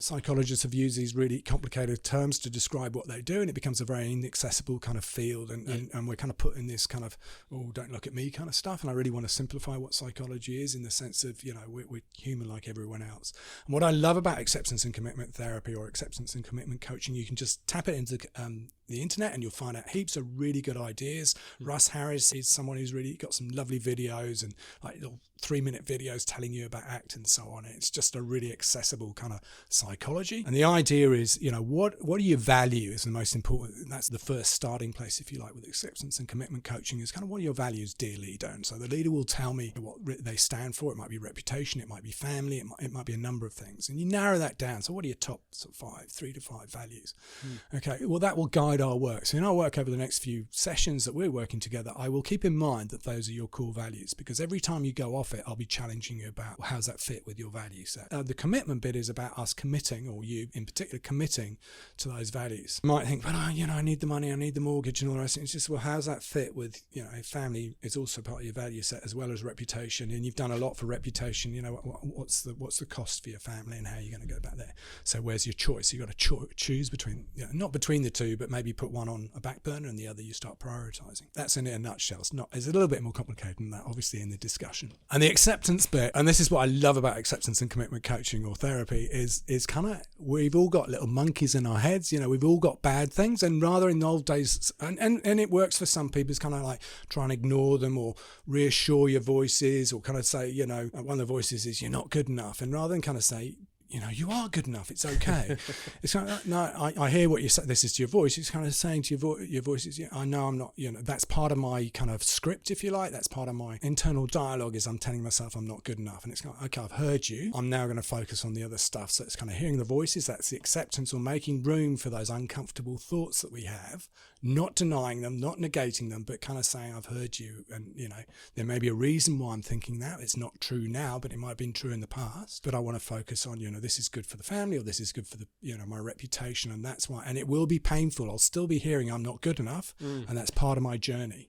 psychologists have used these really complicated terms to describe what they do, and it becomes a very inaccessible kind of field, and we're kind of put in this kind of, oh, don't look at me kind of stuff. And I really want to simplify what psychology is in the sense of, we're human like everyone else. And what I love about acceptance and commitment therapy or acceptance and commitment coaching, you can just tap it into the internet and you'll find out heaps of really good ideas. Russ Harris is someone who's really got some lovely videos and like little 3-minute videos telling you about ACT and so on. It's just a really accessible kind of psychology. And the idea is, what do you value is the most important. That's the first starting place, if you like, with acceptance and commitment coaching is kind of what are your values, dear leader? And so the leader will tell me what they stand for. It might be reputation, it might be family, it might be a number of things. And you narrow that down. So what are your top 3 to 5 values? Okay, well, that will guide our work. So in our work over the next few sessions that we're working together, I will keep in mind that those are your core values, because every time you go off it, I'll be challenging you about how does that fit with your value set. The commitment bit is about us committing, or you in particular committing to those values. You might think, but I need the money, I need the mortgage and all the rest. It's just, well, how does that fit with, family is also part of your value set as well as reputation, and you've done a lot for reputation. What's the cost for your family and how are you going to go about there? So where's your choice? You've got to choose between, not between the two, but maybe put one on a back burner and the other you start prioritizing. That's in a nutshell. It's a little bit more complicated than that, obviously, in the discussion. And the acceptance bit, and this is what I love about acceptance and commitment coaching or therapy, is kind of, we've all got little monkeys in our heads. We've all got bad things, and rather in the old days, and it works for some people, it's kind of like try and ignore them or reassure your voices, or kind of say, one of the voices is you're not good enough, and rather than kind of say, you are good enough, it's okay. It's kind of like, no, I hear what you say. This is to your voice. It's kind of saying to your voice is, I know I'm not, that's part of my kind of script, if you like. That's part of my internal dialogue, is I'm telling myself I'm not good enough. And it's kind of, okay, I've heard you. I'm now going to focus on the other stuff. So it's kind of hearing the voices. That's the acceptance, or making room for those uncomfortable thoughts that we have, not denying them, not negating them, but kind of saying, I've heard you. And, there may be a reason why I'm thinking that. It's not true now, but it might have been true in the past. But I want to focus on, this is good for the family, or this is good for the, my reputation. And that's why, and it will be painful. I'll still be hearing I'm not good enough. And that's part of my journey.